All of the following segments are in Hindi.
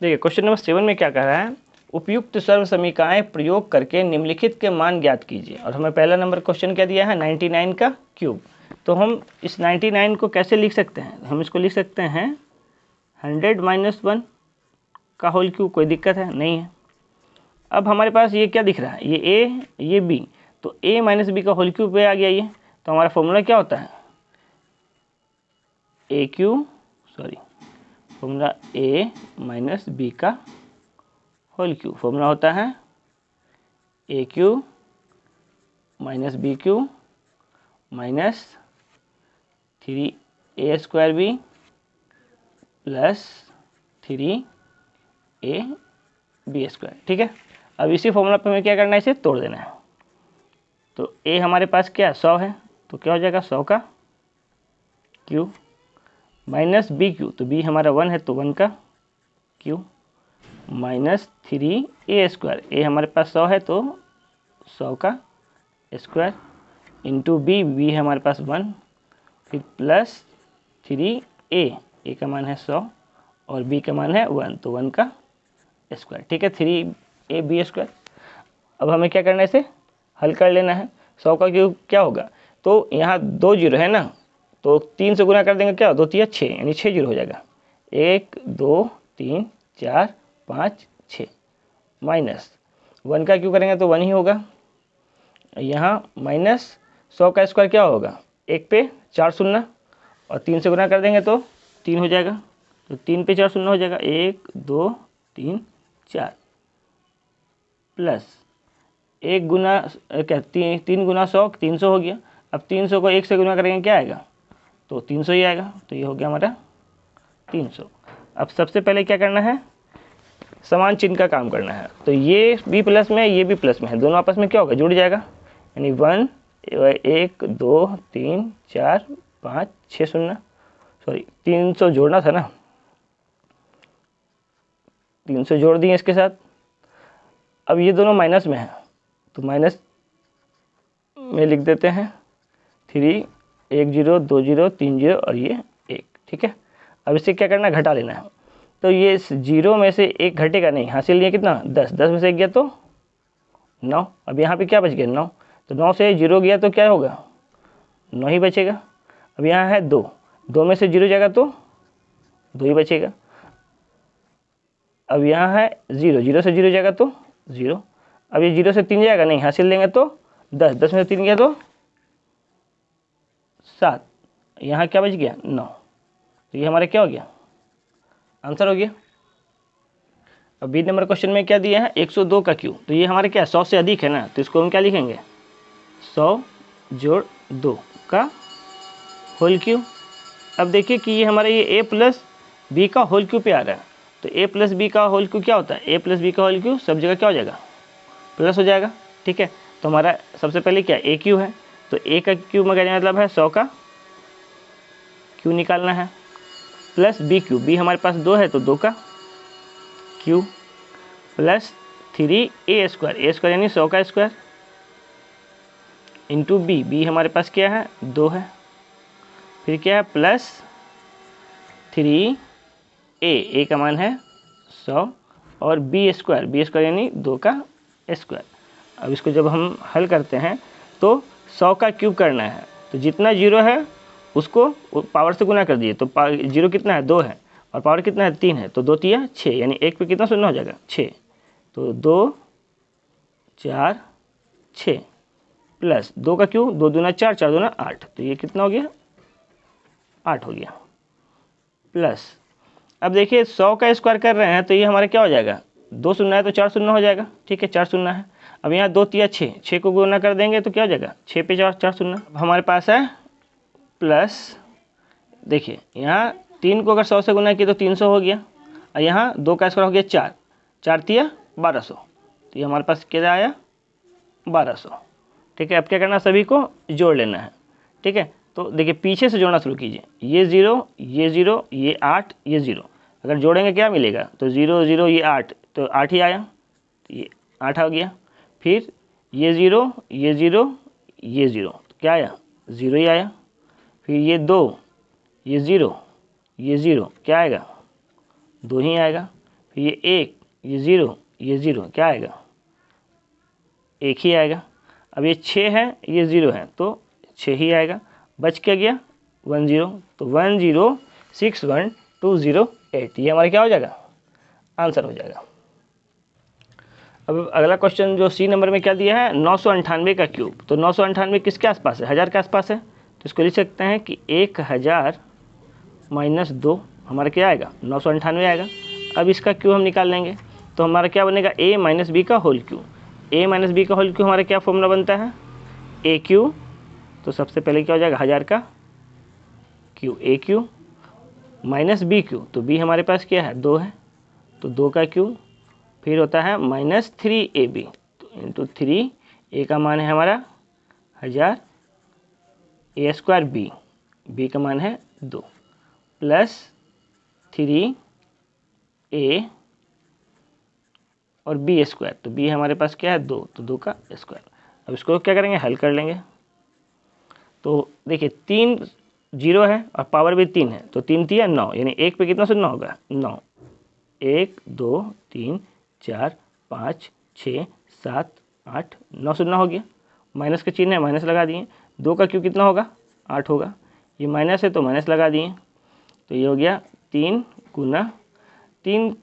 देखिए क्वेश्चन नंबर 7 में क्या कह रहा है, उपयुक्त सर्व समीकरणाएं प्रयोग करके निम्नलिखित के मान ज्ञात कीजिए। और हमें पहला नंबर क्वेश्चन क्या दिया है, 99 का क्यूब। तो हम इस 99 को कैसे लिख सकते हैं, हम इसको लिख सकते हैं 100 - 1 का होल क्यूब। कोई दिक्कत है नहीं है। अब हमारे पास ये क्या दिख रहा है, ये a ये b, तो a - b का होल क्यूब पे आ गया ये। तो हमारा फॉर्मूला क्या होता है, फॉर्मूला a - b का होल क्यूब। फॉर्मूला होता है a cube - b cube minus 3a² b plus 3ab²। ठीक है, अब इसी फॉर्मूला पे हमें क्या करना है, इसे तोड़ देना है। तो a हमारे पास क्या है, 100 है, तो क्या हो जाएगा 100 का क्यूब माइनस b क्यूब, तो b हमारा 1 है तो 1 का क्यूब माइनस 3a², a हमारे पास 100 है तो 100 का स्क्वायर इंटू b है हमारे पास 1, फिर प्लस 3a का मान है 100 और b का मान है 1, तो 1 का स्क्वायर। ठीक है, 3ab²। अब हमें क्या करना है, इसे हल कर लेना है। 100 का क्यूब क्या होगा, तो यहाँ 2 जीरो है ना, तो 3 से गुना कर देंगे, क्या 2 3 6, यानी 6 जीरो हो जाएगा। 1 2 3 4 5 6 माइनस 1 का क्यूब करेंगे तो 1 ही होगा। यहाँ माइनस 100 का स्क्वायर क्या होगा, 1 पे 4 शून्य, और 3 से गुना कर देंगे तो 3 हो जाएगा, तो 3 पे 4 शून्य हो जाएगा, 1 2 3 4 प्लस 1 गुना क्या 3 गुना 100 300 हो गया। अब 300 को 1 से गुना करेंगे क्या आएगा, तो 300 ही आएगा, तो ये हो गया हमारा 300। अब सबसे पहले क्या करना है, समान चिन्ह का काम करना है। तो ये भी प्लस में है, ये भी प्लस में है, दोनों आपस में क्या होगा, जुड़ जाएगा, यानी 1 1 2 3 4 5 6 शून्य, सॉरी 300 जोड़ना था ना, 300 जोड़ दिए इसके साथ। अब ये दोनों माइनस में है, तो माइनस में लिख देते हैं 3 1 0 2 0 3 0 और ये 1। ठीक है, अब इसे क्या करना है, घटा लेना है। तो ये इस 0 में से 1 घटेगा नहीं, हासिल लिया कितना 10, 10 में से 1 गया तो 9। अब यहाँ पे क्या बच गया 9, तो 9 से 0 गया तो क्या होगा 9 ही बचेगा। अब यहाँ है 2, 2 में से 0 जाएगा तो 2 ही बचेगा। अब यहाँ है 0, 0 से 0 जाएगा तो 0। अब ये 0 से 3 जाएगा नहीं, हासिल लेंगे तो 10, 10 में से 3 गया तो 7। यहाँ क्या बच गया 9, तो ये हमारा क्या हो गया, आंसर हो गया। अब बी नंबर क्वेश्चन में क्या दिया है, 102 का क्यूब। तो ये हमारे क्या 100 से अधिक है ना, तो इसको हम क्या लिखेंगे 100 जोड़ 2 का होल क्यूब। अब देखिए कि ये हमारा ये a प्लस बी का होल क्यूब पे आ रहा है, तो a प्लस बी का होल क्यूब क्या होता है, a प्लस बी का होल क्यूब सब जगह क्या हो जाएगा, प्लस हो जाएगा। ठीक है, तो हमारा सबसे पहले क्या a क्यूब है, तो a का क्यूब में क्या मतलब है 100 का क्यूब निकालना है, प्लस बी क्यूब, बी हमारे पास 2 है तो 2 का क्यूब प्लस 3a² यानी 100 का स्क्वायर इंटू बी हमारे पास क्या है 2 है, फिर क्या है प्लस 3a का मान है 100 और b² यानी 2 का स्क्वायर। अब इसको जब हम हल करते हैं तो 100 का क्यूब करना है, तो जितना जीरो है उसको पावर से गुना कर दिए, तो जीरो कितना है 2 है और पावर कितना है 3 है, तो 2 3 6, यानी 1 पे कितना शून्य हो जाएगा 6, तो 2 4 6 प्लस 2 का क्यूब 2 दूना 4 4 दूना 8, तो ये कितना हो गया 8 हो गया। प्लस अब देखिए 100 का स्क्वायर कर रहे हैं, तो ये हमारा क्या हो जाएगा 2 शून्य है तो 4 शून्य हो जाएगा। ठीक है, 4 शून्य है। अब यहाँ 2 3 6, 6 को गुना कर देंगे तो क्या हो जाएगा 6 पे 4 4 शून्य। अब हमारे पास है प्लस, देखिए यहाँ 3 को अगर 100 से गुना किया तो 300 हो गया, और यहाँ 2 का स्क्वायर हो गया 4, 4 तिया 1200, तो ये हमारे पास क्या आया 1200। ठीक है, अब क्या करना सभी को जोड़ लेना है। ठीक है, तो देखिए पीछे से जोड़ना शुरू कीजिए, ये 0 ये 0 ये 8 ये 0, अगर जोड़ेंगे क्या मिलेगा, तो 0 0 ये 8, तो 8 ही आया, तो ये 8 आ गया। फिर ये 0 ये 0 ये 0, तो क्या आया 0 ही आया। फिर ये 2 ये 0 ये 0, क्या आएगा 2 ही आएगा। फिर ये 1, ये 0, ये 0, क्या आएगा? 1 ही आएगा। अब ये 6 है, ये 0 है, तो 6 ही आएगा। बच क्या गया? 1 0, तो 1061208, ये हमारा क्या हो जाएगा? आंसर हो जाएगा। अब अगला क्वेश्चन जो सी नंबर में क्या दिया है? 998 का क्यूब। तो 998 किसके आसपास है? 1000 के आसपास है। तो इसको लिख सकते हैं कि 1000 माइनस 2 हमारा क्या आएगा? 998 आएगा। अब इसका क्यूब हम निकाल लेंगे, तो हमारा क्या बनेगा? a माइनस बी का whole cube. a minus b का होल क्यूब हमारा क्या फॉर्मूला बनता है? a cube. तो सबसे पहले क्या हो जाएगा? 1000 का cube a cube minus b cube. तो b हमारे पास क्या है? 2 है, तो 2 का क्यूब। फिर होता है माइनस 3ab, तो इंटू 3, a का मान है हमारा 1000, a स्क्वायर b का मान है 2, प्लस 3a और b स्क्वायर। तो b हमारे पास क्या है? 2, तो 2 का स्क्वायर। अब इसको क्या करेंगे? हल कर लेंगे। तो देखिए 3 0 है और पावर भी 3 है, तो 3 3 9, यानी 1 पे कितना शून्य होगा? 9। 1 2 3 4 5 6 7 8 9 शून्य हो गया। माइनस का चिन्ह है, माइनस लगा दिए। 2 का क्यूब कितना होगा? 8 होगा। ये माइनस है तो माइनस लगा दिए, तो ये हो गया 3 गुना 3,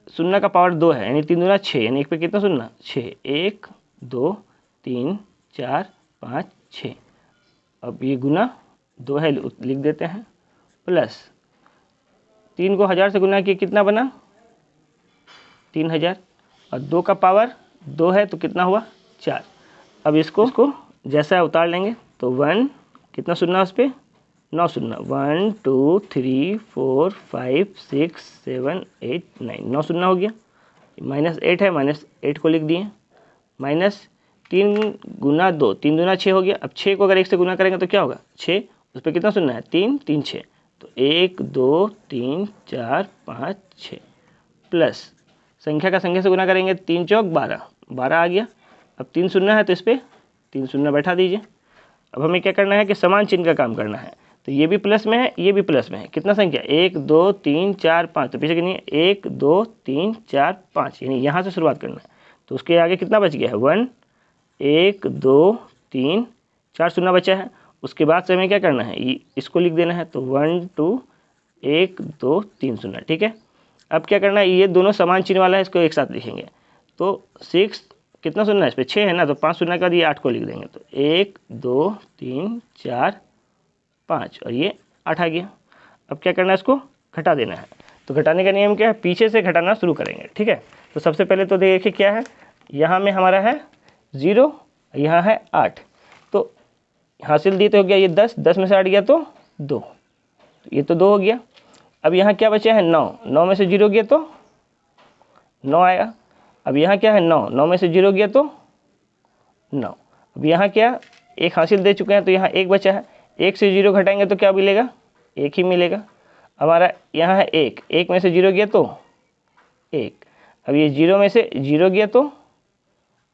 शून्य का पावर 2 है, यानी 3 दूना 6, यानी 1 पे कितना शून्य? 6। 1 2 3 4 5 6। अब ये गुना 2 है, लिख देते हैं, प्लस 3 को 1000 से गुना किया, कितना बना? 3000, और 2 का पावर 2 है तो कितना हुआ? 4। अब इसको जैसा उतार लेंगे, तो 1 कितना शून्य उस पर? 9 शून्य। 1 2 3 4 5 6 7 8 9, 9 शून्य हो गया। माइनस 8 है, माइनस 8 को लिख दिए। माइनस 3 गुना 2, 3 दूना 6 हो गया। अब 6 को अगर 1 से गुना करेंगे तो क्या होगा? 6, उस पर कितना शून्य है? 3 3 6, तो 1 2 3 4 5 6, प्लस संख्या का संख्या से गुना करेंगे, 3 चौक 12, 12 आ गया। अब 3 शून्य है तो इस पर 3 शून्य बैठा दीजिए। अब हमें क्या करना है कि समान चिन्ह का काम करना है। तो ये भी प्लस में है, ये भी प्लस में है। कितना संख्या? 1 2 3 4 5, तो पीछे कितनी है? 1 2 3 4 5, यानी यहाँ से शुरुआत करना है। तो उसके आगे कितना बच गया है? 1 1 2 3 4 शून्य बचा है। उसके बाद से हमें क्या करना है? इसको लिख देना है, तो 1 2 1 2 3 शून्य, ठीक है। अब क्या करना है? ये दोनों समान चिन्ह वाला है, इसको एक साथ लिखेंगे। तो 6 कितना शून्य है इस पर? 6 है ना, तो 5 शून्य का दिए, 8 को लिख देंगे। तो 1 2 3 4 5, और ये 8 आ गया। अब क्या करना है? इसको घटा देना है। तो घटाने का नियम क्या है? पीछे से घटाना शुरू करेंगे, ठीक है। तो सबसे पहले तो देखिए क्या है, यहाँ में हमारा है 0, यहाँ है 8, तो हासिल दी तो हो गया ये 10, 10 में से 8 गया तो 2, ये तो 2 हो गया। अब यहाँ क्या बचा है? 9, 9 में से 0 गया तो 9 आएगा। अब यहाँ क्या है? 9, 9 में से 0 गया तो 9। अब यहाँ क्या? 1 हासिल दे चुके हैं, तो यहाँ 1 बचा है। 1 से 0 घटाएंगे तो क्या मिलेगा? 1 ही मिलेगा। हमारा यहाँ है 1, 1 में से 0 गया तो 1। अब ये 0 में से 0 गया तो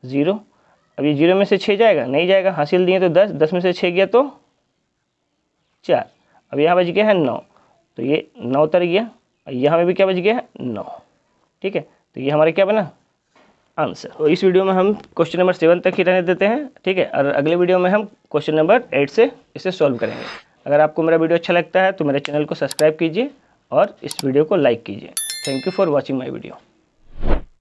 0। अब ये 0 में से 6 जाएगा? नहीं जाएगा। हासिल दिए तो 10, 10 में से 6 गया तो 4। अब यहाँ बच गया है 9, तो ये 9 उतर गया। और यहाँ में भी क्या बच गया है? 9, ठीक है। तो ये हमारा क्या बना? आंसर। तो इस वीडियो में हम क्वेश्चन नंबर 7 तक ही रहने देते हैं, ठीक है। और अगले वीडियो में हम क्वेश्चन नंबर 8 से इसे सॉल्व करेंगे। अगर आपको मेरा वीडियो अच्छा लगता है तो मेरे चैनल को सब्सक्राइब कीजिए और इस वीडियो को लाइक कीजिए। Thank you for watching my video.